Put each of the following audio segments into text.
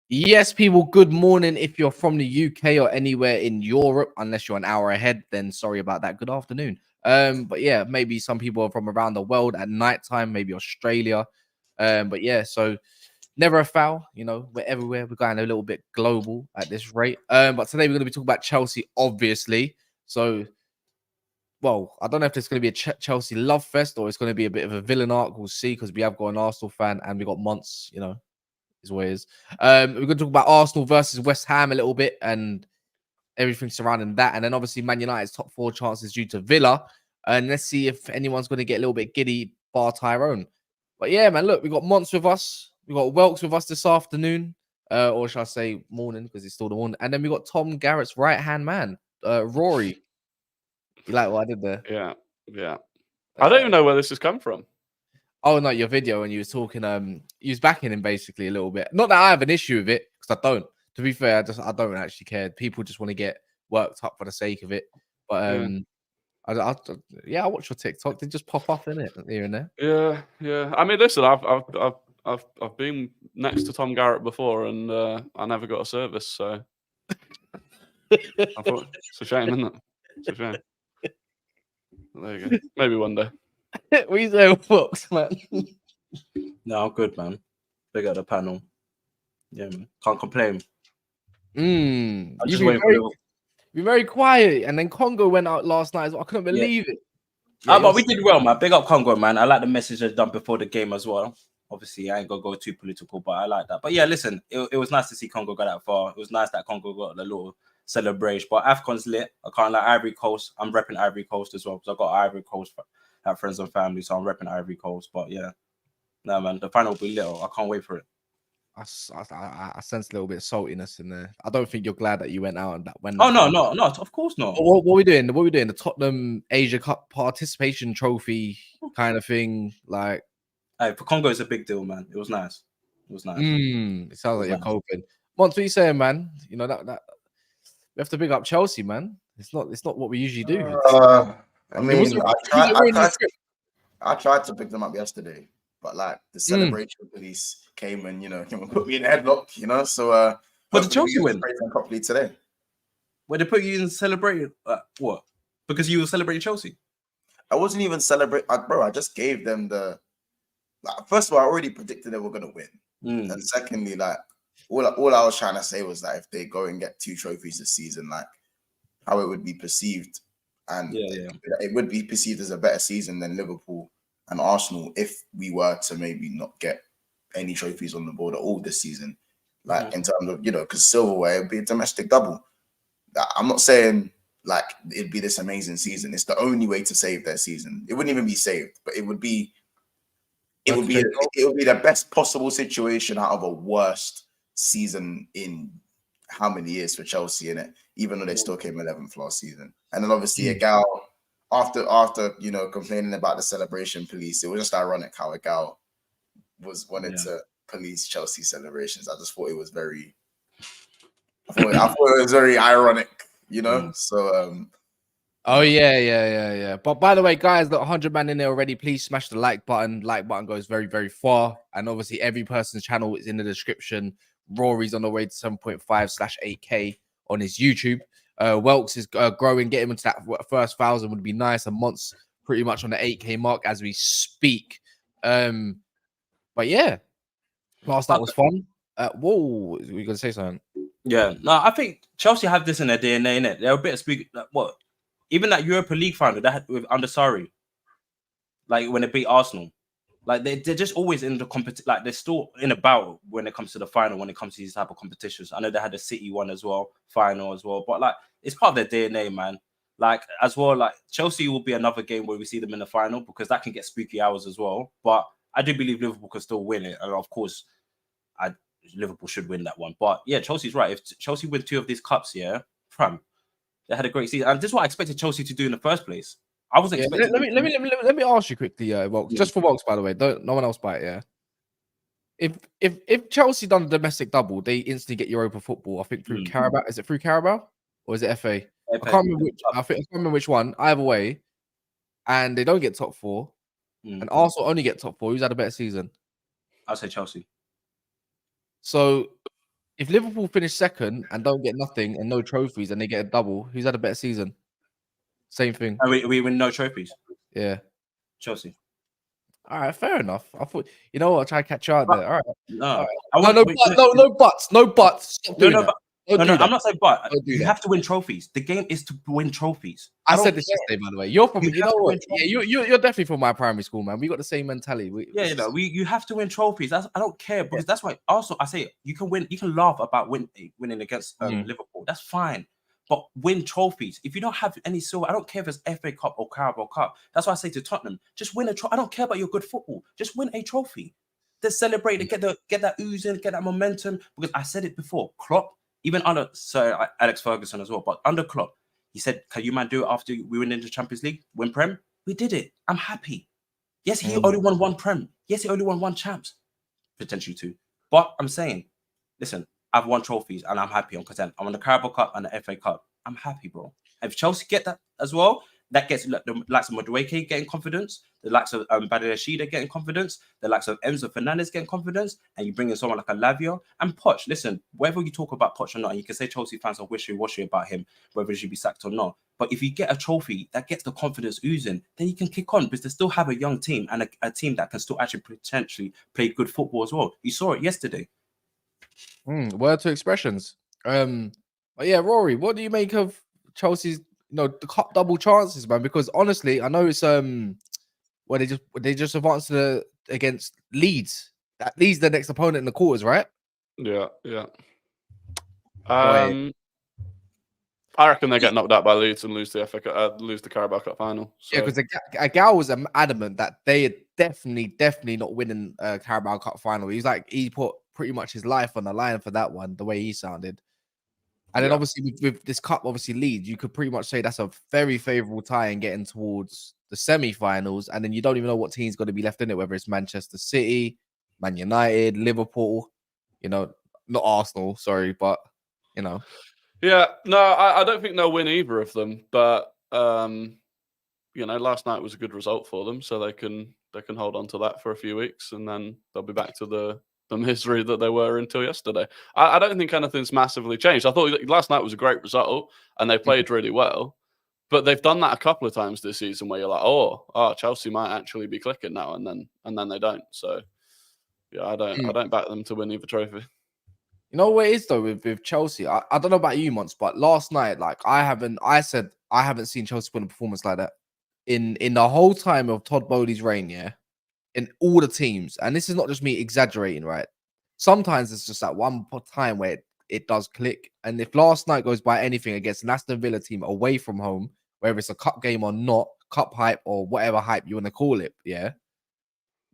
Yes, people, good morning. If you're from the UK or anywhere in Europe, unless you're an hour ahead, then sorry about that. Good afternoon. But yeah, maybe some people are from around the world at nighttime, maybe Australia. But yeah, so never a foul, we're everywhere. We're going a little bit global at this rate. But today we're going to be talking about Chelsea, obviously. So, well, I don't know if it's going to be a Chelsea love fest or it's going to be a bit of a villain arc. We'll see, because we have got an Arsenal fan and we got months, is what it is. We're going to talk about Arsenal versus West Ham a little bit and everything surrounding that. And then obviously Man United's top 4 chances due to Villa. And let's see if anyone's going to get a little bit giddy, bar Tyrone. But yeah, man, look, we got Monts with us. We got Welks with us this afternoon. Or shall I say morning, because it's still the morning. And then we got Tom Garrett's right-hand man, Rory. You like what I did there? Yeah. I don't even know where this has come from. Oh, no, your video when you was talking, you was backing him basically a little bit. Not that I have an issue with it, because I don't. To be fair, I don't actually care. People just want to get worked up for the sake of it. But I watch your TikTok. They just pop up in it here and there. Yeah. I mean, listen, I've been next to Tom Garrett before, and I never got a service. So I thought it's a shame, isn't it? It's a shame. There you go. Maybe one day. We say Fox, man. No, I'm good, man. Big up the panel. Yeah, man. Can't complain. You've been very quiet, and then Congo went out last night. I couldn't believe it. Yeah, but we did well, man. Big up Congo, man. I like the message they've done before the game as well. Obviously, I ain't gonna go too political, but I like that. But yeah, listen, it was nice to see Congo go that far. It was nice that Congo got a little celebration. But AFCON's lit. I can't like Ivory Coast. I'm repping Ivory Coast as well, because I got Ivory Coast friends and family, so I'm repping Ivory Coast. But yeah, no, man, the final will be lit. I can't wait for it. I sense a little bit of saltiness in there. I don't think you're glad that you went out and that went. Oh no, of course not. What are we doing? What are we doing? The Tottenham Asia Cup participation trophy kind of thing, like. Hey, for Congo, it's a big deal, man. It was nice. It sounds like you're coping. Monts, what are you saying, man? You know that we have to big up Chelsea, man. It's not what we usually do. I tried to pick them up yesterday, but like the celebration police came and came and put me in a headlock, So, but did Chelsea win properly today? Where they put you in celebrating? What? Because you were celebrating Chelsea? I wasn't even celebrating, bro. I just gave them the. First of all, I already predicted they were gonna win, and secondly, like all I was trying to say was that if they go and get 2 trophies this season, like how it would be perceived. And it would be perceived as a better season than Liverpool and Arsenal if we were to maybe not get any trophies on the board at all this season. Like in terms of, because silverware, it'd be a domestic double. I'm not saying like it'd be this amazing season. It's the only way to save their season. It wouldn't even be saved, but it would be the best possible situation out of a worst season in how many years for Chelsea in it, even though they still came 11th last season. And then obviously a gal after complaining about the celebration police, it was just ironic how a gal wanted to police Chelsea celebrations. I just thought it was very ironic, So oh yeah. But by the way, guys, got 100 man in there already. Please smash the like button. Like button goes very, very far. And obviously every person's channel is in the description. Rory's on the way to 7.5/8K on his YouTube. Welks is growing, get him into that first 1,000 would be nice. And Monts pretty much on the 8K mark as we speak. But yeah, last night was fun. Whoa, were you gonna say something? Yeah, no, I think Chelsea have this in their DNA, innit? They're a bit of speak. Like, what? Even that Europa League final they had with under Sarri, like when they beat Arsenal. Like they're just always in the competition. Like they're still in a battle when it comes to the final. When it comes to these type of competitions, I know they had the City one as well, final as well. But like it's part of their DNA, man. Like as well, like Chelsea will be another game where we see them in the final because that can get spooky hours as well. But I do believe Liverpool can still win it, and of course, Liverpool should win that one. But yeah, Chelsea's right. If Chelsea win 2 of these cups, they had a great season, and this is what I expected Chelsea to do in the first place. I wasn't expecting. Let me ask you quickly, Volks, just for Volks, by the way. No one else buy it, yeah. If Chelsea done a domestic double, they instantly get Europa football. I think through Carabao. Is it through Carabao or is it FA? I can't remember which. I can't remember which one. Either way, and they don't get top four, and Arsenal only get top four. Who's had a better season? I'll say Chelsea. So if Liverpool finish second and don't get nothing and no trophies, and they get a double, who's had a better season? Same thing. And we win no trophies. Yeah, Chelsea. All right, fair enough. I thought, you know what, I'll try to catch you out there. All right. No, no buts. Stop doing that. I'm not saying but. You have to win trophies. The game is to win trophies. I said this yesterday, by the way. You're from, you know what? Yeah, you're definitely from my primary school, man. We got the same mentality. You have to win trophies. I don't care because that's why. Also, I say you can win. You can laugh about winning against Liverpool. That's fine. But win trophies. If you don't have any silver, I don't care if it's FA Cup or Carabao Cup. That's why I say to Tottenham, just win a trophy. I don't care about your good football. Just win a trophy. Just celebrate and get that oozing, get that momentum. Because I said it before, Klopp, even under Sir Alex Ferguson as well, but under Klopp, he said, "Can you man do it after we win in the Champions League, win Prem?" We did it. I'm happy. Yes, he only won one Prem. Yes, he only won one Champs, potentially two. But I'm saying, listen. I've won trophies and I'm happy. I'm content. I'm on the Carabao Cup and the FA Cup. I'm happy, bro. And if Chelsea get that as well, that gets the likes of Madueke getting confidence, the likes of Badiashile getting confidence, the likes of Enzo Fernandez getting confidence, and you bring in someone like a Lavia and Poch. Listen, whether you talk about Poch or not, and you can say Chelsea fans are wishy-washy about him, whether he should be sacked or not. But if you get a trophy that gets the confidence oozing, then you can kick on because they still have a young team and a team that can still actually potentially play good football as well. You saw it yesterday. Word to expressions. But yeah, Rory, what do you make of Chelsea's, the cup double chances, man? Because honestly, I know it's where they just advanced against Leeds. That Leeds the next opponent in the quarters, right? Yeah. I reckon they get knocked out by Leeds and lose the Carabao Cup final. So. Yeah, because Gal was adamant that they are definitely not winning a Carabao Cup final. He put pretty much his life on the line for that one, the way he sounded. And then obviously with this cup, obviously Leeds, you could pretty much say that's a very favourable tie in getting towards the semi-finals. And then you don't even know what team's going to be left in it, whether it's Manchester City, Man United, Liverpool, not Arsenal, sorry, but Yeah, no, I don't think they'll win either of them. But last night was a good result for them, so they can hold on to that for a few weeks, and then they'll be back to the misery that they were until yesterday. I don't think anything's massively changed. I thought last night was a great result, and they played really well. But they've done that a couple of times this season, where you're like, oh, Chelsea might actually be clicking now, and then they don't. So yeah, I don't back them to win either trophy. You know what it is though with Chelsea? I don't know about you, Mons, but last night, I haven't seen Chelsea put a performance like that in the whole time of Todd Bowley's reign, yeah. In all the teams, and this is not just me exaggerating, right? Sometimes it's just that one time where it does click. And if last night goes by anything against an Aston Villa team away from home, whether it's a cup game or not, cup hype or whatever hype you want to call it, yeah,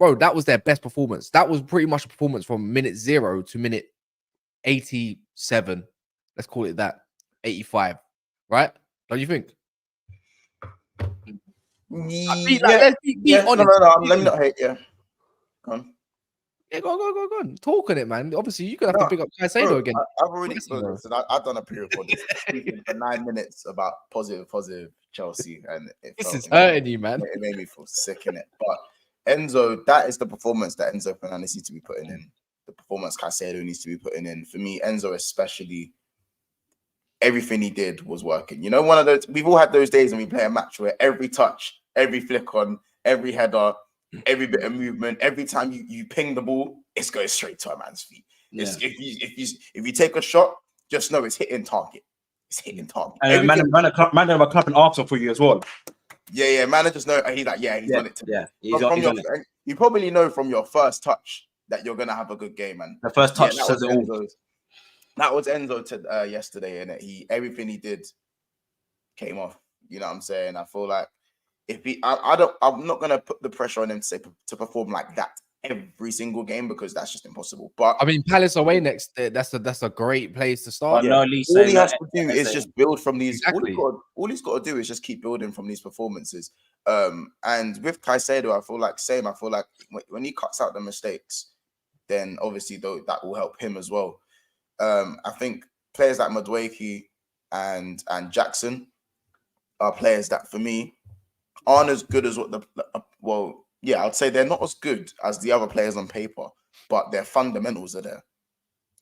bro, that was their best performance. That was pretty much a performance from minute 0 to minute 87. Let's call it that. 85, right? Don't you think? Let me not hate you. Go on. Yeah, go on. Talk on it, man. Obviously, you're gonna have to pick up Caicedo again. I've already I've done a pre-recording for 9 minutes about positive Chelsea, and this is hurting you, man. It made me feel sick in it. But Enzo, that is the performance that Enzo Fernandez needs to be putting in. The performance Caicedo needs to be putting in. For me, Enzo especially, everything he did was working. One of those, we've all had those days when we play a match where every touch, every flick on, every header, every bit of movement, every time you ping the ball, it's going straight to a man's feet. Yeah. If you take a shot, just know it's hitting target. It's hitting target. And man of a club and Arsenal for you as well. Yeah, managers know. He's like, he's on it. You probably know from your first touch that you're gonna have a good game, man. The first touch says it all. That was Enzo yesterday, and everything he did came off. You know what I'm saying? I feel like I'm not gonna put the pressure on him to perform like that every single game because that's just impossible. But I mean, Palace away next. That's a great place to start. But no, Lee all saying he has that to do is saying- just build from these. Exactly. All he's got to do is just keep building from these performances. And with Caicedo, I feel like when he cuts out the mistakes, then obviously that will help him as well. I think players like Madueke and Jackson are players that for me aren't as good as what I'd say they're not as good as the other players on paper, but their fundamentals are there.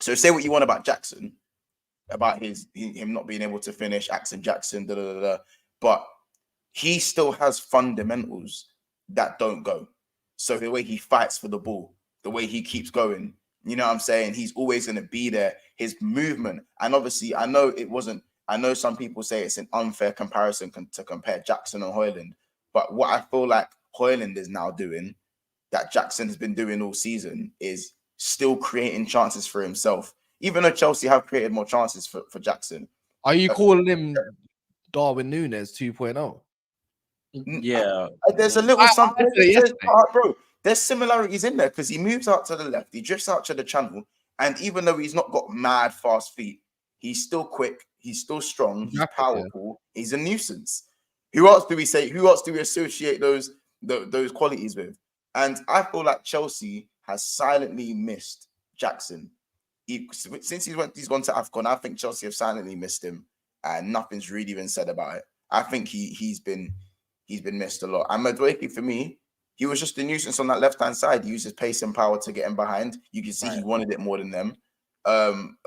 So say what you want about Jackson, about him not being able to finish, Jackson, but he still has fundamentals that don't go. So the way he fights for the ball, the way he keeps going, you know what I'm saying? He's always going to be there. His movement, and obviously I know some people say it's an unfair comparison to compare Jackson and Højlund, but what I feel like Højlund is now doing, that Jackson has been doing all season, is still creating chances for himself. Even though Chelsea have created more chances for Jackson. Are you calling him Darwin Nunez 2.0? Yeah. There's a little something. Yesterday. Bro, there's similarities in there because he moves out to the left, he drifts out to the channel, and even though he's not got mad fast feet, he's still quick, he's still strong, he's powerful, he's a nuisance. Who else do we associate those qualities with? And I feel like Chelsea has silently missed Jackson. Since he's gone to AFCON, I think Chelsea have silently missed him, and nothing's really been said about it. I think he's been missed a lot. And Madueke, for me, he was just a nuisance on that left-hand side. He used his pace and power to get him behind. You can see he wanted it more than them.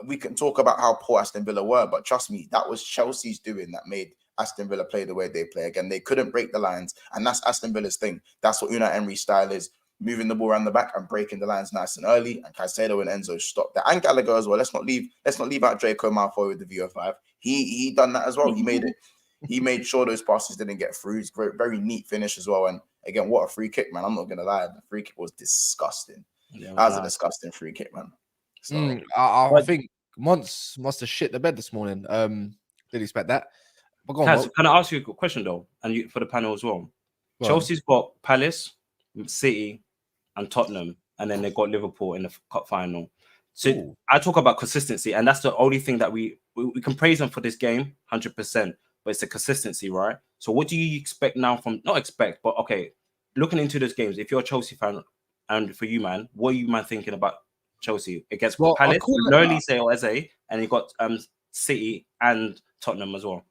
We can talk about how poor Aston Villa were, but trust me, that was Chelsea's doing that made Aston Villa play the way they play. Again, they couldn't break the lines, and that's Aston Villa's thing. That's what Unai Emery's style is, moving the ball around the back and breaking the lines nice and early. And Caicedo and Enzo stopped that, and Gallagher as well. Let's not leave out Draco Malfoy with the VO5. He done that as well. He made it. He made sure those passes didn't get through. It's very, very neat finish as well. And again, what a free kick, man. I'm not going to lie. The free kick was disgusting. That was a disgusting free kick, man. So, I think Mons must have shit the bed this morning. Didn't expect that. But go on, Can I ask you a question, though? And for the panel as well. Chelsea's got Palace, City, and Tottenham. And then they got Liverpool in the cup final. So I talk about consistency. And that's the only thing that we can praise them for this game, 100%. But it's the consistency, right? So what do you expect now from, not expect, but okay, looking into those games, if you're a Chelsea fan, and for you, man, what are you, man, thinking about Chelsea against Palace, Lise or Eze, and you got City and Tottenham as well?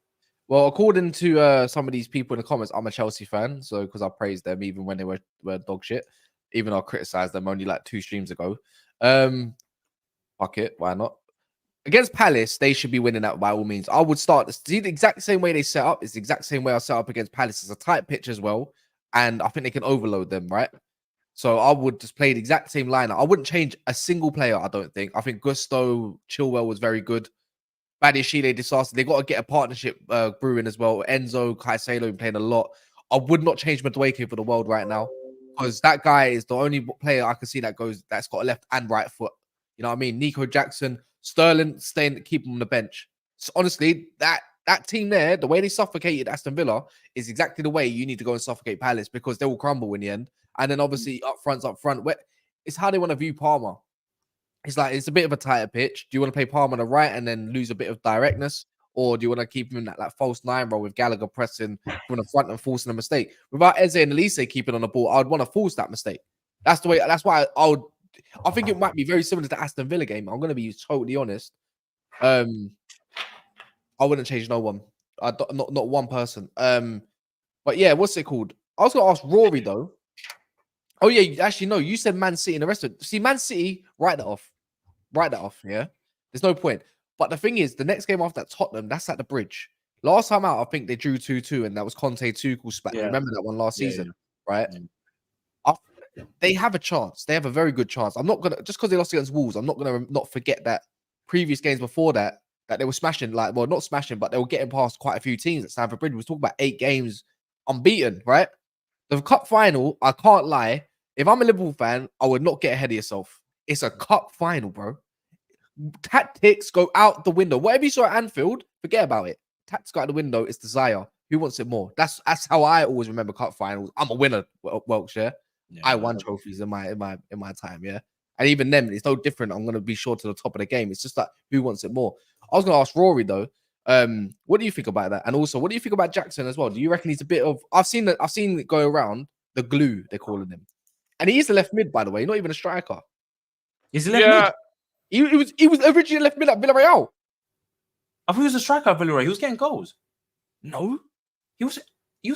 Well, according to some of these people in the comments, I'm a Chelsea fan, so because I praised them even when they were dog shit, even though I criticized them only like 2 streams ago. Fuck it, why not? Against Palace, they should be winning that by all means. I would start see the exact same way they set up. It's the exact same way I set up against Palace. It's a tight pitch as well, and I think they can overload them, right? So I would just play the exact same lineup. I wouldn't change a single player, I don't think. I think Gusto, Chilwell was very good. Badiashile, disaster. They got to get a partnership brewing as well. Enzo, Caicedo playing a lot. I would not change Madueke for the world right now because that guy is the only player I can see that's got a left and right foot. You know what I mean? Nico Jackson, Sterling, keep him on the bench. So honestly, that team there, the way they suffocated Aston Villa is exactly the way you need to go and suffocate Palace because they will crumble in the end. And then obviously up front, it's how they want to view Palmer. It's like it's a bit of a tighter pitch. Do you want to play Palmer on the right and then lose a bit of directness, or do you want to keep him in that like false 9 role with Gallagher pressing from the front and forcing a mistake? Without Eze and Elise keeping on the ball, I would want to force that mistake. That's the way. That's why I think it might be very similar to Aston Villa game. I'm going to be totally honest. I wouldn't change no one. Not one person. But yeah, what's it called? I was going to ask Rory though. Oh yeah, actually no. You said Man City and the rest of it. See, Man City, write that off. Yeah, there's no point. But the thing is, the next game after that Tottenham, that's at the Bridge. Last time out, I think they drew 2-2, and that was Conte Tuchel spat. Yeah. Remember that one last season, right? Yeah. They have a chance. They have a very good chance. I'm not gonna just because they lost against Wolves. I'm not gonna not forget that previous games before that they were smashing. Like, well, not smashing, but they were getting past quite a few teams at Stamford Bridge. We was talking about 8 games unbeaten, right? The cup final, I can't lie. If I'm a Liverpool fan, I would not get ahead of yourself. It's a cup final, bro. Tactics go out the window. Whatever you saw at Anfield, forget about it. Tactics go out the window. It's desire. Who wants it more? That's how I always remember cup finals. I'm a winner, Welsh, yeah? I won trophies in my time, yeah. And even then, it's no different. I'm gonna be sure to the top of the game. It's just like who wants it more. I was gonna ask Rory though. What do you think about that? And also, what do you think about Jackson as well? Do you reckon he's a bit of? I've seen it go around the glue they're calling him, and he is a left mid, by the way, not even a striker. He's a left mid. He was originally left mid at Villarreal. I thought he was a striker at Villarreal. He was getting goals. No, he was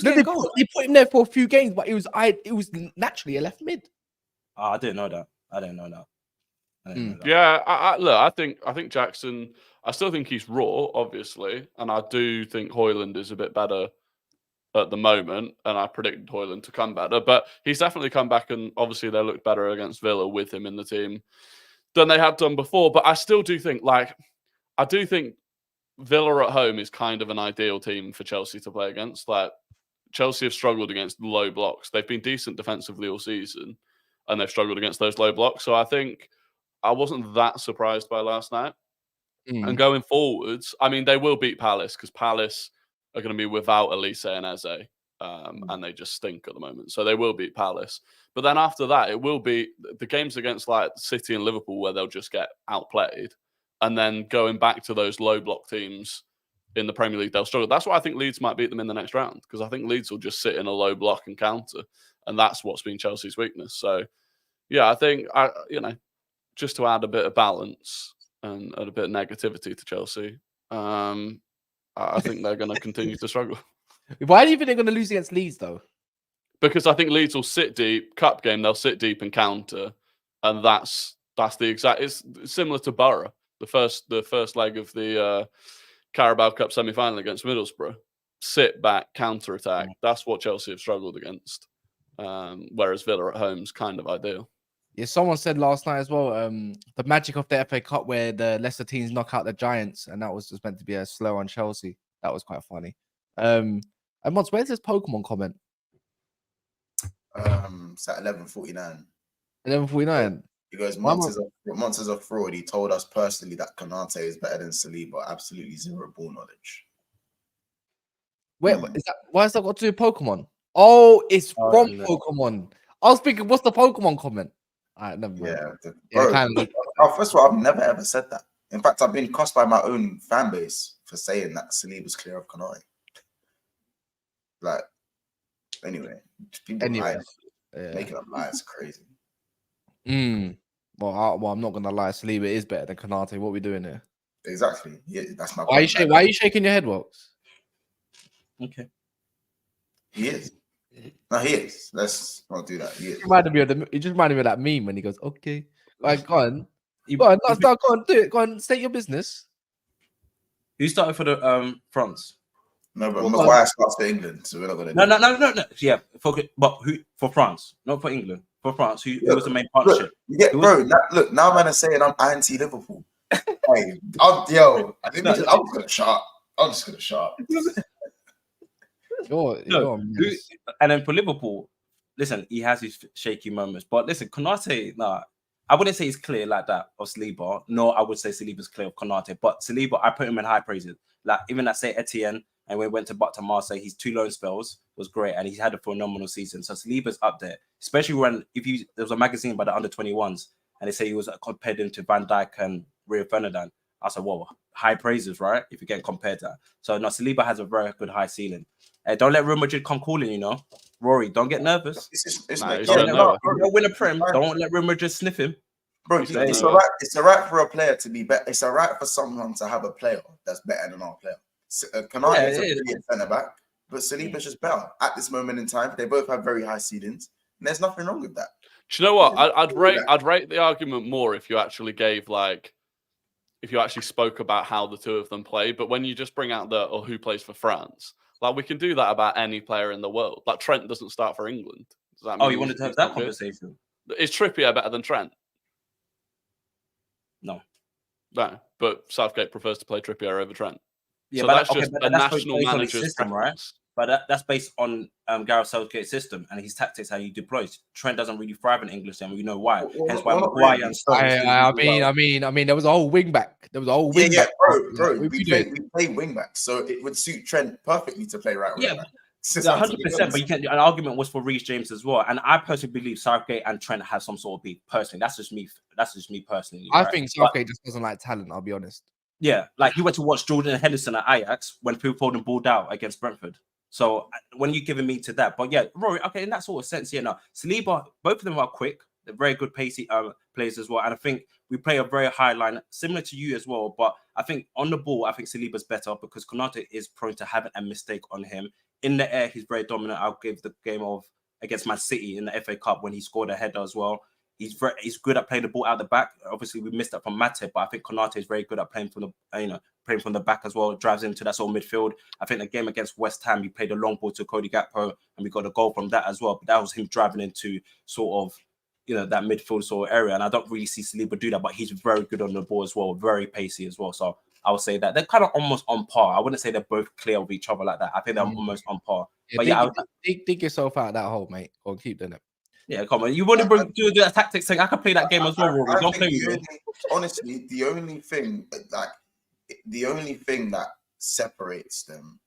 getting goals. They put him there for a few games, but it was naturally a left mid. Oh, I didn't know that. Yeah, look, I think Jackson. I still think he's raw, obviously, and I do think Højlund is a bit better at the moment, and I predicted Højlund to come better, but he's definitely come back, and obviously they looked better against Villa with him in the team than they had done before. But I still do think, Villa at home is kind of an ideal team for Chelsea to play against. Like, Chelsea have struggled against low blocks. They've been decent defensively all season, and they've struggled against those low blocks. So I think I wasn't that surprised by last night. And going forwards, I mean, they will beat Palace because Palace are going to be without Elise and Eze, and they just stink at the moment. So they will beat Palace. But then after that, it will be the games against like City and Liverpool where they'll just get outplayed. And then going back to those low block teams in the Premier League, they'll struggle. That's why I think Leeds might beat them in the next round, because I think Leeds will just sit in a low block and counter. And that's what's been Chelsea's weakness. So, yeah, I think, just to add a bit of balance and a bit of negativity to Chelsea, I think they're going to continue to struggle. Why do you think they're going to lose against Leeds, though? Because I think Leeds will sit deep. Cup game, they'll sit deep and counter. And that's the exact... It's similar to Borough, the first leg of the Carabao Cup semi-final against Middlesbrough. Sit back, counter-attack. That's what Chelsea have struggled against. Whereas Villa at home is kind of ideal. Yeah, someone said last night as well, the magic of the FA Cup where the Leicester teams knock out the Giants, and that was just meant to be a slow on Chelsea. That was quite funny. And Mons, where's this Pokemon comment? It's at 11:49. 11:49. He goes, Mons is a fraud. He told us personally that Konate is better than Saliba. Absolutely zero ball knowledge. Wait, why has that got to do with Pokemon? Oh, it's from Pokemon. I was thinking, what's the Pokemon comment? All right, never mind. First of all, I've never ever said that. In fact, I've been cussed by my own fan base for saying that Saliba's clear of Konate. Like, anyway, making up lies crazy. Well, I'm not gonna lie. Saliba is better than Konate. What are we doing here? Exactly. Yeah, that's my. Why are you shaking your head, Wilkes? Okay. He is. No, he is. Let's not do that. He is. He just reminded me of that meme when he goes, "Okay, right, go on, go on, do it. Go on, state your business." Who started for the France? No, but Maguire starts for England, so we're not gonna. No. Yeah, for France, not for England. For France, who was the main partnership? Look, now man is saying I'm anti-Liverpool. Hey, I'm just gonna shut up. I'm just gonna shut up. And then for Liverpool, listen, he has his shaky moments. But listen, Konate, I wouldn't say he's clear like that of Saliba. No, I would say Saliba's clear of Konate. But Saliba, I put him in high praises. Like, even at Saint Etienne, and when we went to Marseille, his 2 loan spells was great, and he had a phenomenal season. So Saliba's up there, especially when there was a magazine by the under-21s, and they say he was compared him to Van Dijk and Rio Ferdinand. I said, whoa, high praises, right? If you get compared to that. So no, Saliba has a very good high ceiling. Don't let Real Madrid come calling, Rory, don't get nervous. Don't win a Prem. Don't let Real Madrid sniff him. Bro, it's all right. It's all right for a player to be better. It's all right for someone to have a player that's better than our player. Konate is a brilliant centre back, but Saliba's just better at this moment in time. They both have very high ceilings, and there's nothing wrong with that. Do you know what? I'd rate the argument more if you actually if you actually spoke about how the two of them play. But when you just bring out who plays for France, we can do that about any player in the world. Like, Trent doesn't start for England. Does that mean you wanted to have that conversation? Is Trippier better than Trent? No, but Southgate prefers to play Trippier over Trent. Yeah, so but that's just a national manager's system, right? But that's based on Gareth Southgate's system and his tactics, how he deploys. Trent doesn't really thrive in English, and we know why. Hence why Maguire and I mean, there was a whole wing back. Bro. We play wing back, so it would suit Trent perfectly to play right wing back. Yeah, 100%. But you can. An argument was for Reece James as well, and I personally believe Southgate and Trent have some sort of beef. Personally, that's just me. That's just me personally. I right? think Southgate just doesn't like talent. I'll be honest. Yeah, like you went to watch Jordan Henderson at Ajax when Phil Foden balled out against Brentford. So when you giving me to that, but yeah, Rory, okay, in that sort of sense, yeah, no, Saliba, both of them are quick. They're very good pacey players as well, and I think we play a very high line, similar to you as well. But I think on the ball, I think Saliba's better because Konate is prone to having a mistake on him. In the air, he's very dominant. I'll give the game of against Man City in the FA Cup when he scored a header as well. He's good at playing the ball out the back. Obviously, we missed that from Matip, but I think Konate is very good at playing from the playing from the back as well. Drives into that sort of midfield. I think the game against West Ham, he played a long ball to Cody Gakpo, and we got a goal from that as well. But that was him driving into sort of that midfield sort of area. And I don't really see Saliba do that, but he's very good on the ball as well, very pacey as well. So I would say that they're kind of almost on par. I wouldn't say they're both clear of each other like that. I think they're almost on par. Yeah, but dig yourself out of that hole, mate. Go on, keep doing it. Yeah, come on. You want to do that tactics thing? I can play that game as well, Rory. Don't play with me. Honestly, the only thing that separates them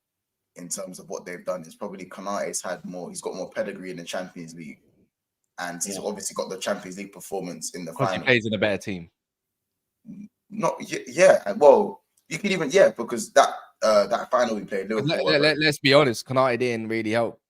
in terms of what they've done is probably Konate's had more. He's got more pedigree in the Champions League, and he's obviously got the Champions League performance in the final. He plays in a better team. Well, you can even because that final we played Liverpool. Let's be honest, Konate didn't really help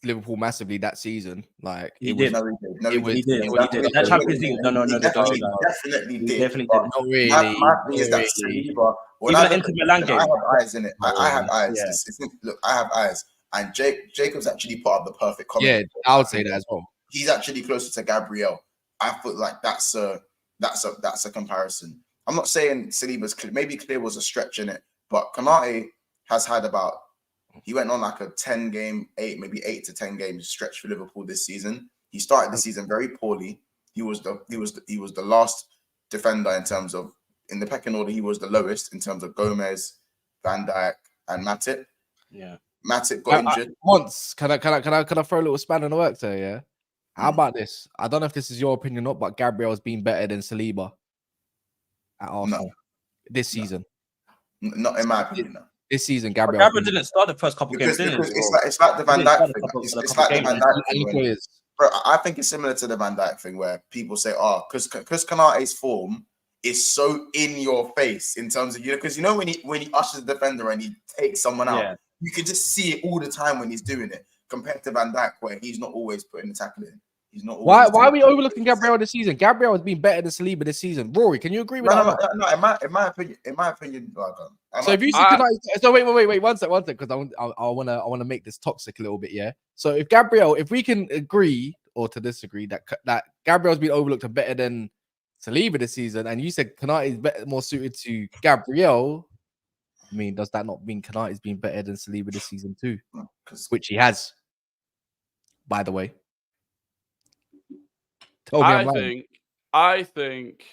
Liverpool massively that season. Like he did. That Champions League, no, definitely did. Definitely did. Not really. My thing is that Saliba, even the Inter Milan game, I have eyes in it. I have eyes. Yeah. Look, I have eyes, and Jacob's actually put up the perfect comment. Yeah, I would say that as well. He's actually closer to Gabriel. I feel like that's a comparison. I'm not saying Saliba's clear. Maybe clear was a stretch in it, but Konate has had he went on like a 8 to 10 game stretch for Liverpool this season. He started the season very poorly. He was the last defender in the pecking order. He was the lowest in terms of Gomez, Van Dijk, and Matip. Yeah, Matip got injured once. Can I throw a little span in the works there? Yeah. How about this? I don't know if this is your opinion or not, but Gabriel's been better than Saliba at Arsenal this season. Not in my opinion. No. This season, Gabriel didn't start the first couple games. It's like the Van Dijk thing. It's like the Van Dijk thing. Bro, I think it's similar to the Van Dijk thing where people say, because Konate's form is so in your face in terms of because when he ushers the defender and he takes someone out, you can just see it all the time when he's doing it. Compared to Van Dijk, where he's not always putting the tackle in. He's not. Why are we overlooking Gabriel this season? Gabriel has been better than Saliba this season. Rory, can you agree with that? No. In my opinion. So if you see so wait, one sec, because I wanna make this toxic a little bit, yeah. So if we can agree or to disagree that Gabriel's been overlooked and better than Saliba this season, and you said Konate is more suited to Gabriel. I mean, does that not mean Konate's been better than Saliba this season too? Which he has, by the way. I think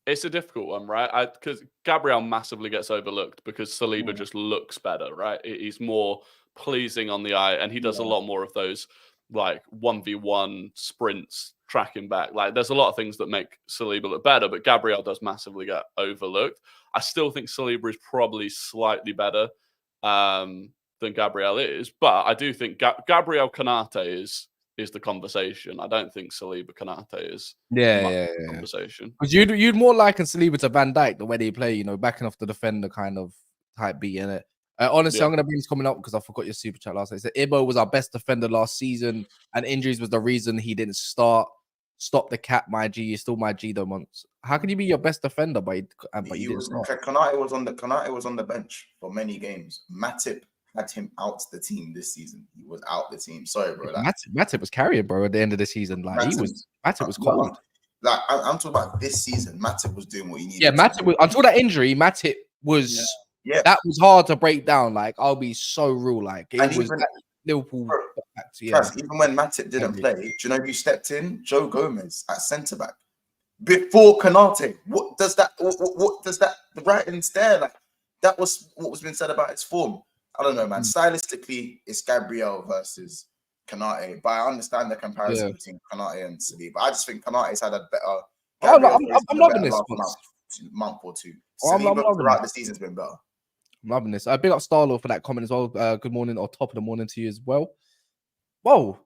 it's a difficult one, right? Because Gabriel massively gets overlooked because Saliba just looks better, right? He's more pleasing on the eye, and he does a lot more of those like 1v1 sprints, tracking back. Like, there's a lot of things that make Saliba look better, but Gabriel does massively get overlooked. I still think Saliba is probably slightly better than Gabriel is, but I do think Gabriel Konate is the conversation. I don't think Saliba Konate is the conversation. Because you'd more liken Saliba to Van Dijk the way they play, backing off the defender kind of type beat in it. Honestly, I'm going to bring this comment up because I forgot your super chat last night. It said Ibo was our best defender last season, and injuries was the reason he didn't start. Stop the cap, my G. You're still my G though, Monks. How can you be your best defender, but you didn't start? Konate was on the bench for many games. Matip had him out the team this season. He was out the team. Sorry, bro. Matip was carrying, bro, at the end of the season. Like Matip was cold. Like I'm talking about this season. Matip was doing what he needed. Yeah, Matip was, until that injury, Matip was that was hard to break down. Like, I'll be so real. Like, it was Liverpool. Even when Matip didn't play, do you know who stepped in? Joe Gomez at centre back before Konate. What does that the writings there? Like, that was what was being said about his form. I don't know, man. Stylistically, it's Gabriel versus Konate, but I understand the comparison between Konate and Saliba. I just think Konate's had a better. I'm loving this month or two. Saliba throughout the season's been better. I'm loving this. Big up Starlaw for that comment as well. Good morning or top of the morning to you as well. Whoa.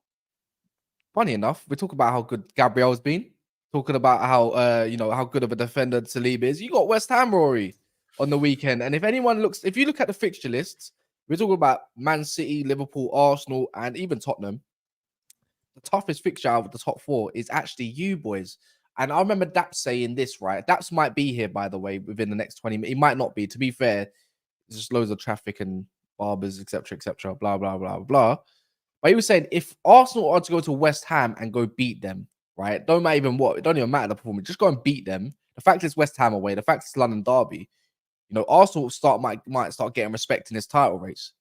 Funny enough, we talk about how good Gabriel's been. Talking about how how good of a defender Saliba is. You got West Ham, Rory, on the weekend. And if you look at the fixture lists, we're talking about Man City, Liverpool, Arsenal, and even Tottenham. The toughest fixture out of the top 4 is actually you boys. And I remember Daps saying this, right? Daps might be here, by the way, within the next 20 minutes. He might not be. To be fair, there's just loads of traffic and barbers, etc., blah, blah, blah, blah. But he was saying if Arsenal are to go to West Ham and go beat them, right? Don't matter even what. It don't even matter the performance. Just go and beat them. The fact is West Ham away. The fact it's London derby. Arsenal might start getting respect in this title race.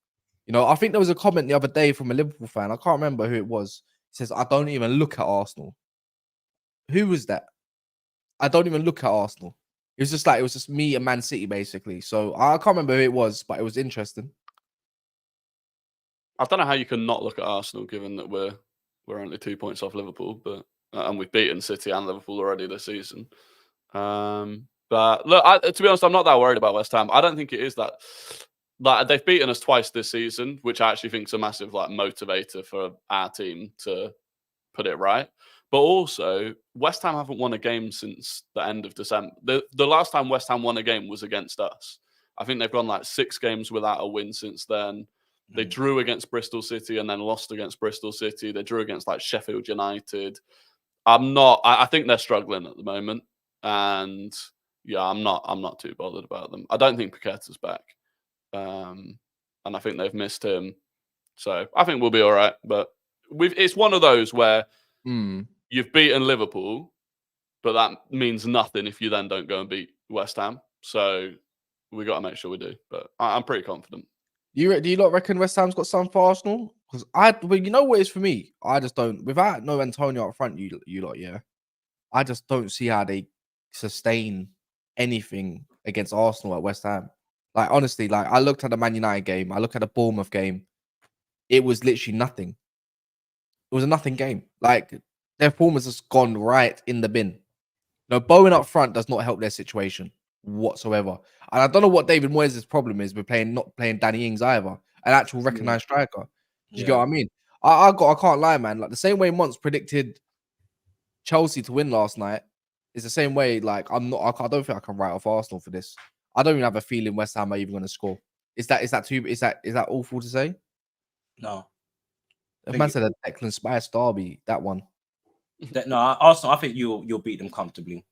I think there was a comment the other day from a Liverpool fan. I can't remember who it was. He says, I don't even look at Arsenal. Who was that? I don't even look at Arsenal. It was just me and Man City, basically. So I can't remember who it was, but it was interesting. I don't know how you can not look at Arsenal, given that we're only 2 points off Liverpool, but and we've beaten City and Liverpool already this season. But look, to be honest, I'm not that worried about West Ham. I don't think it is that. Like, they've beaten us twice this season, which I actually think is a massive motivator for our team to put it right. But also, West Ham haven't won a game since the end of December. The last time West Ham won a game was against us. I think they've gone 6 games without a win since then. They drew against Bristol City and then lost against Bristol City. They drew against Sheffield United. I think they're struggling at the moment. And yeah, I'm not too bothered about them. I don't think Paqueta's back. And I think they've missed him. So I think we'll be all right. But it's one of those where you've beaten Liverpool, but that means nothing if you then don't go and beat West Ham. So we got to make sure we do. But I'm pretty confident. Do you not reckon West Ham's got some for Arsenal? Because you know what it is for me? I just don't. Without no Antonio up front, you lot, yeah. I just don't see how they sustain anything against Arsenal at West Ham. Honestly, I looked at the Man United game. I looked at the Bournemouth game. It was literally nothing. It was a nothing game. Their performance has gone right in the bin. Bowen up front does not help their situation whatsoever. And I don't know what David Moyes' problem is with not playing Danny Ings either, an actual recognised striker. Do you get what I mean? I can't lie, man. The same way Monts predicted Chelsea to win last night is the same way. I don't think I can write off Arsenal for this. I don't even have a feeling West Ham are even going to score. Is that awful to say? No. The man said a Declan Spice derby, that one. No, Arsenal, I think you'll beat them comfortably.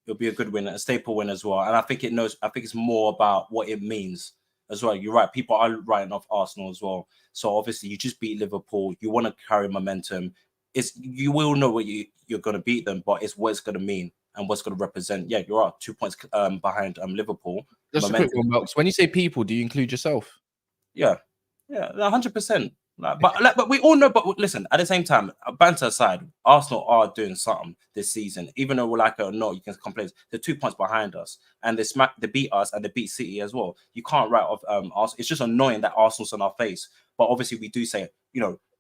It'll be a good win, a staple win as well. And I think it's more about what it means as well. You're right. People are writing off Arsenal as well. So obviously you just beat Liverpool. You want to carry momentum. You will know what you're going to beat them, but it's what it's going to mean and what's going to represent. Yeah, you're right. 2 points behind Liverpool. Just momentum. A quick one, Melks. When you say people, do you include yourself? Yeah, 100%. But we all know. But listen, at the same time, banter aside, Arsenal are doing something this season. Even though we're like it or not, you can complain. They're 2 points behind us, and they beat us and they beat City as well. You can't write off Arsenal. It's just annoying that Arsenal's on our face. But obviously, we do say,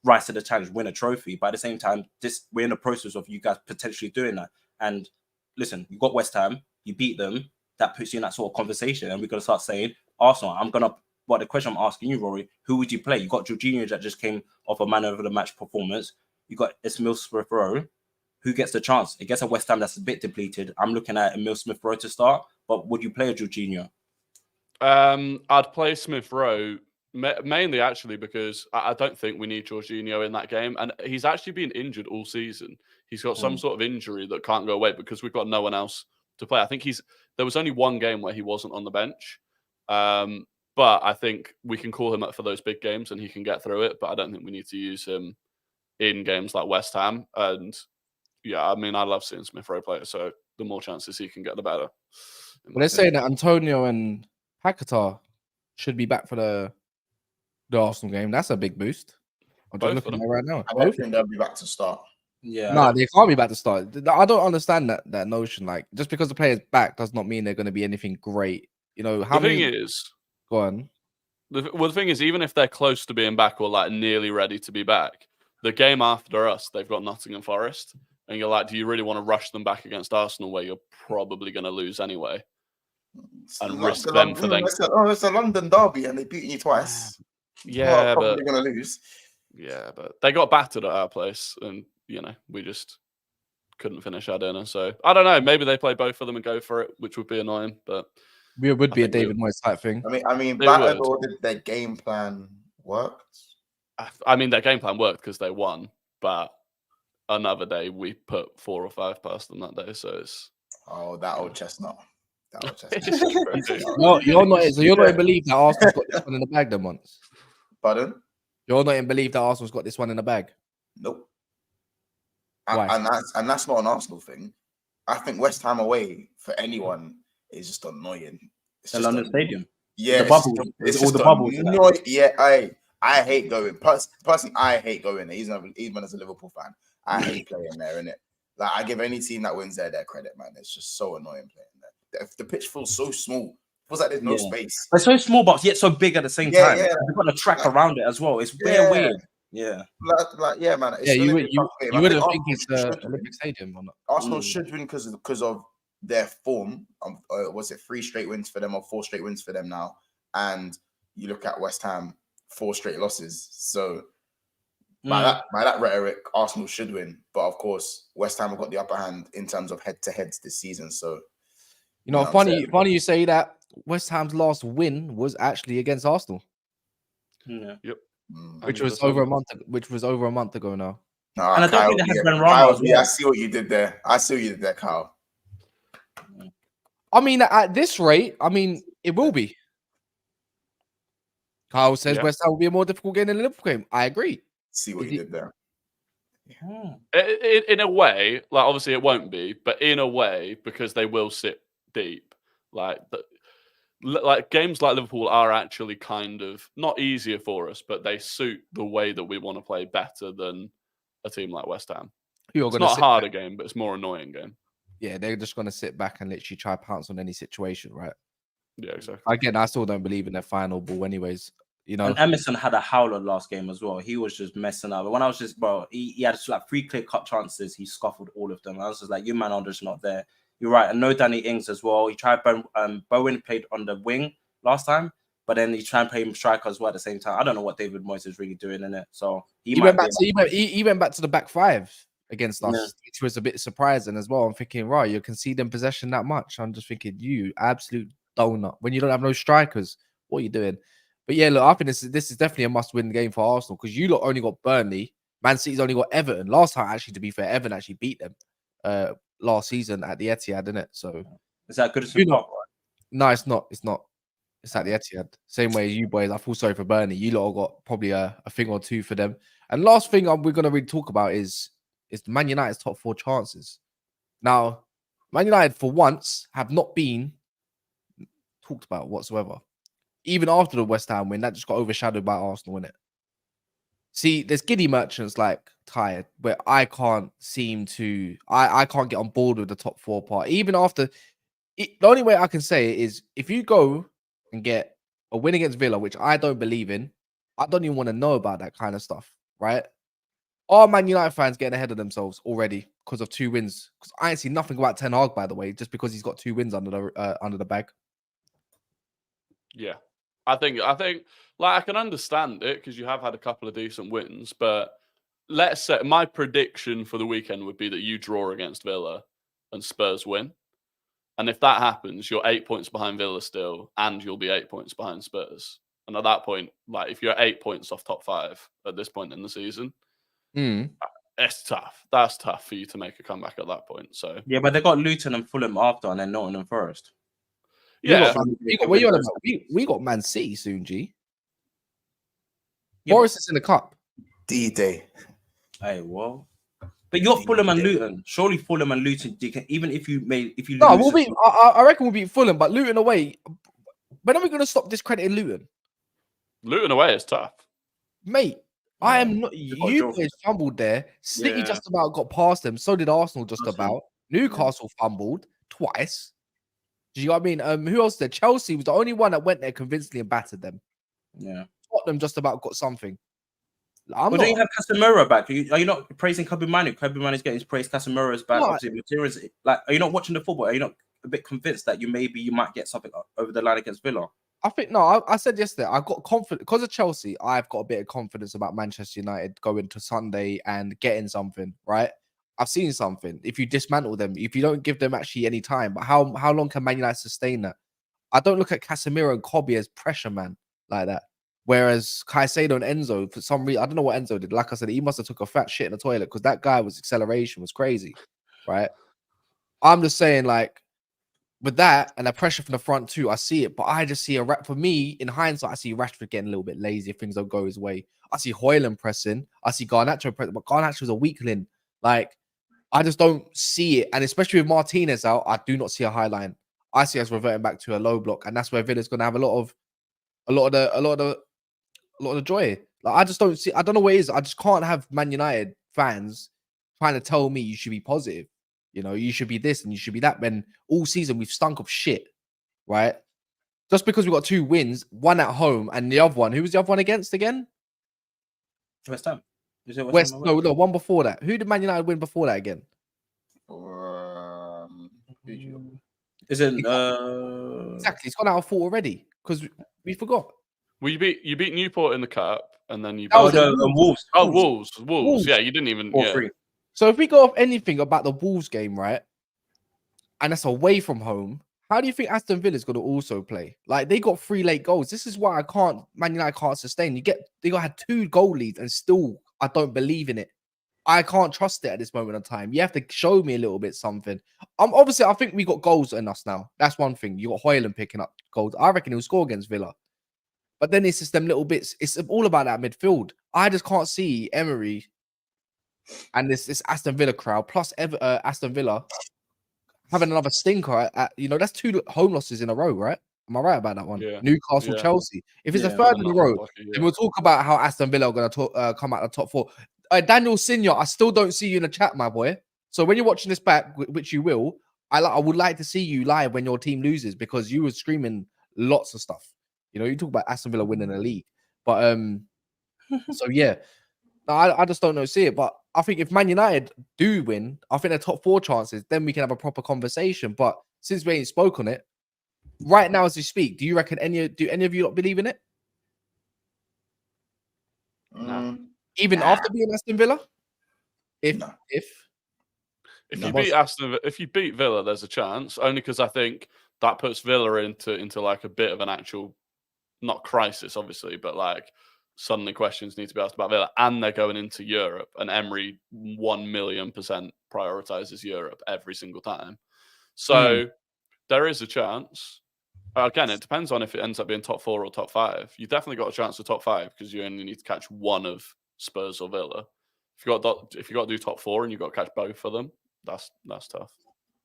rise to the challenge, win a trophy. But at the same time, we're in the process of you guys potentially doing that. And listen, you got West Ham, you beat them. That puts you in that sort of conversation, and we're gonna start saying Arsenal. But the question I'm asking you, Rory, who would you play? You got Jorginho that just came off a man over the match performance. You got Emile Smith-Rowe. Who gets the chance? It gets a West Ham that's a bit depleted. I'm looking at Emile Smith-Rowe to start, but would you play a Jorginho? I'd play Smith-Rowe mainly actually because I don't think we need Jorginho in that game, and he's actually been injured all season. He's got some sort of injury that can't go away because we've got no one else to play. I think there was only one game where he wasn't on the bench. But I think we can call him up for those big games and he can get through it. But I don't think we need to use him in games like West Ham. And yeah, I mean, I love seeing Smith-Rowe play. So the more chances he can get, the better. Well, they're saying that Antonio and Paqueta should be back for the Arsenal game. That's a big boost. I'm just looking at it right now. I don't think they'll be back to start. Yeah. No, they can't be back to start. I don't understand that notion. Just because the player's back does not mean they're going to be anything great. How many... thing is... Go on. The thing is, even if they're close to being back or nearly ready to be back, the game after us, they've got Nottingham Forest. And you're do you really want to rush them back against Arsenal where you're probably going to lose anyway? and risk them for them. It's a London derby and they beat you twice. Yeah, probably going to lose. Yeah, but they got battered at our place, and we just couldn't finish our dinner. So I don't know. Maybe they play both of them and go for it, which would be annoying. But it would be a David Moyes type thing. I mean, battered or did their game plan work? I mean, their game plan worked because they won, but another day we put 4 or 5 past them that day. So it's that old chestnut. No, you're not. So you're not in belief that Arsenal's got this one in the bag then once. Pardon? You're not in belief that Arsenal's got this one in the bag. Nope. Why? And that's not an Arsenal thing. I think West Ham away for anyone is just annoying. It's the just London Stadium. Yeah, the bubble. It's all the bubbles. Yeah, I hate going. Personally, I hate going there. Even as a Liverpool fan, I hate playing there. Innit? Like I give any team that wins there their credit, man. It's just so annoying playing there. The pitch feels so small. Feels like there's no space. It's so small, but yet so big at the same time. Yeah. They've got a track around it as well. It's weird. Yeah. Man. You wouldn't think it's Olympic Stadium or not. Arsenal should win because of their form. Was it 3 straight wins for them or 4 straight wins for them now? And you look at West Ham, 4 straight losses. So by that rhetoric, Arsenal should win. But of course, West Ham have got the upper hand in terms of head-to-heads this season. So funny you say that. West Ham's last win was actually against Arsenal. Yeah. Yep. Which was over a month ago now. No, and I don't think they had Ben Rama as well. Yeah, I see what you did there. Kyle. I mean, at this rate, it will be. Kyle says West Ham will be a more difficult game than the Liverpool game. I agree. See what you did there. In a way, like obviously it won't be, but in a way, because they will sit deep. Like games like Liverpool are actually kind of not easier for us, but they suit the way that we want to play better than a team like West Ham. It's not a harder game, but it's more annoying game. Yeah, they're just going to sit back and literally try to pounce on any situation, right? Yeah, exactly. Again, I still don't believe in their final ball anyways. And Emerson had a howler last game as well. He was just messing up. But when I was just, he had like 3 clear-cut chances. He scuffled all of them. I was just like, you man are just not there. You're right. And no Danny Ings as well. He tried, Bowen played on the wing last time, but then he tried to play him striker as well at the same time. I don't know what David Moyes is really doing in it. So he went back to the back 5 against us, which was a bit surprising as well. I'm thinking, right, you can see them possession that much. I'm just thinking, you absolute donut. When you don't have no strikers, what are you doing? But yeah, look, I think this is definitely a must-win game for Arsenal because you lot only got Burnley. Man City's only got Everton. Last time, actually, to be fair, Everton actually beat them last season at the Etihad, didn't it? So is that good as a block? No, it's not. It's not. It's at the Etihad. Same way as you boys. I feel sorry for Burnley. You lot got probably a thing or two for them. And last thing we're going to really talk about is Man United's top 4 chances. Now, Man United for once have not been talked about whatsoever. Even after the West Ham win, that just got overshadowed by Arsenal, innit? See, there's giddy merchants like tired where I can't seem to I can't get on board with the top 4 part. Even after the only way I can say it is if you go and get a win against Villa, which I don't believe in, I don't even want to know about that kind of stuff, right? Are Man United fans getting ahead of themselves already because of 2 wins? Because I ain't seen nothing about Ten Hag, by the way, just because he's got 2 wins under the bag. Yeah. I think like I can understand it because you have had a couple of decent wins, but let's say my prediction for the weekend would be that you draw against Villa and Spurs win. And if that happens, you're 8 points behind Villa still, and you'll be 8 points behind Spurs. And at that point, like if you're 8 points off top 5 at this point in the season, it's tough. That's tough for you to make a comeback at that point. So yeah, but they got Luton and Fulham after, and then Nottingham Forest. Yeah, we got Man City soon, G. Yeah, Forest is in the cup. D-Day. Hey, well, but you're Fulham and Luton. Surely Fulham and Luton, you can, even if you lose. No, we'll beat. I reckon we'll beat Fulham, but Luton away. When are we going to stop discrediting Luton? Luton away is tough, mate. I am not. You guys fumbled there. City just about got past them. So did Arsenal just about. Newcastle fumbled twice. Do you know what I mean? Who else there? Chelsea was the only one that went there convincingly and battered them. Yeah. Tottenham just about got something. Don't you have Casemiro back? Are you not praising Kobe Manu? Kobe Manu's getting his praise. Casemiro's back. Obviously, are you not watching the football? Are you not a bit convinced that you might get something over the line against Villa? I think no. I said yesterday I've got confidence because of Chelsea. I've got a bit of confidence about Manchester United going to Sunday and getting something right. I've seen something. If you dismantle them, if you don't give them actually any time, but how long can Man United sustain that? I don't look at Casemiro and Kobe as pressure man like that. Whereas Caicedo and Enzo, for some reason, I don't know what Enzo did. Like I said, he must have took a fat shit in the toilet because that guy was acceleration was crazy, right? I'm just saying, like, with that and the pressure from the front too, I see it. But I just see for me, in hindsight, I see Rashford getting a little bit lazy if things don't go his way. I see Højlund pressing. I see Garnacho pressing, but Garnacho's a weakling. Like, I just don't see it. And especially with Martinez out, I do not see a high line. I see us reverting back to a low block, and that's where Villa's going to have a lot of the joy. Like, I just don't see. I don't know what it is. I just can't have Man United fans trying to tell me you should be positive. You know, you should be this and you should be that. When all season we've stunk of shit, right? Just because we got 2 wins, one at home and the other one. Who was the other one against again? West Ham. Is it West? No, one before that. Who did Man United win before that again? Isn't exactly? It's gone out of 4 already because we forgot. Well, you beat Newport in the cup, and then you beat Wolves. Oh, Wolves. Yeah, you didn't even. Yeah. 4-3. So if we go off anything about the Wolves game, right, and that's away from home, how do you think Aston Villa is going to also play? Like, they got 3 late goals. This is why Man United can't sustain. They had 2 goal leads, and still I don't believe in it. I can't trust it at this moment in time. You have to show me a little bit something. Obviously, I think we got goals in us now. That's one thing. You got Højlund picking up goals. I reckon he'll score against Villa. But then it's just them little bits. It's all about that midfield. I just can't see Emery and this Aston Villa crowd plus Aston Villa having another stinker. That's 2 home losses in a row, right? Am I right about that one? Yeah. Newcastle, Chelsea. If it's a 3rd in a row, then we'll talk about how Aston Villa are going to come out of the top 4. Daniel Senior, I still don't see you in the chat, my boy. So when you're watching this back, which you will, I would like to see you live when your team loses because you were screaming lots of stuff. You talk about Aston Villa winning the league, but so yeah, I just don't know see it. But I think if Man United do win, I think they're top 4 chances. Then we can have a proper conversation. But since we ain't spoke on it right now as we speak, do you reckon do any of you not believe in it? No. Even after being Aston Villa? If you beat Villa, there's a chance. Only because I think that puts Villa into like a bit of an actual, not crisis, obviously, but like suddenly questions need to be asked about Villa, and they're going into Europe, and Emery 1,000,000% prioritizes Europe every single time. So there is a chance. Again, it depends on if it ends up being top 4 or top 5. You definitely got a chance to top 5 because you only need to catch one of Spurs or Villa. If you got to do top 4 and you got to catch both of them, that's tough.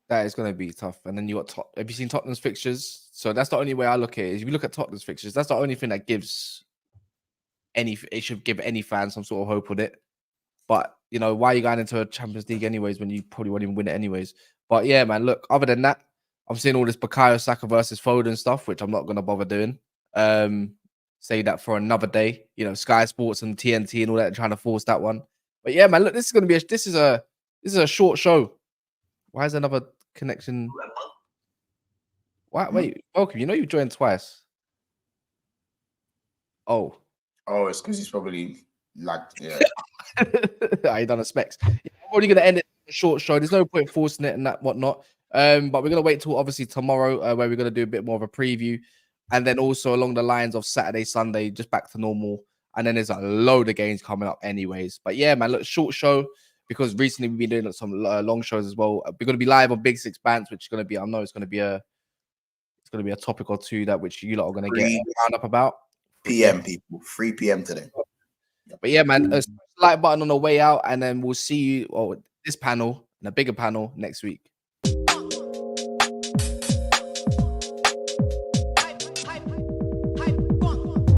That is going to be tough. And then you got have you seen Tottenham's fixtures? So that's the only way I look at it. If you look at Tottenham's fixtures, that's the only thing that it should give any fan some sort of hope with it. But why are you going into a Champions League anyways when you probably won't even win it anyways? But yeah, man, look, other than that, I'm seeing all this Bukayo Saka versus Foden stuff, which I'm not going to bother doing. Say that for another day. Sky Sports and TNT and all that, trying to force that one. But yeah, man, look, this is a short show. Why is another connection? Why? Wait, welcome. You joined twice. Oh, it's because he's probably lagged. Yeah, I done a specs. I'm already gonna end it a short show. There's no point forcing it and that whatnot. But we're gonna wait till obviously tomorrow, where we're gonna do a bit more of a preview, and then also along the lines of Saturday, Sunday, just back to normal. And then there's a load of games coming up, anyways. But yeah, man, look, short show because recently we've been doing some long shows as well. We're gonna be live on Big Six Bands, which is gonna be, I know it's gonna be a topic or two that which you lot are gonna get round up about. PM people, 3 p.m. today. But yeah, man, a like button on the way out, and then we'll see you this panel and a bigger panel next week.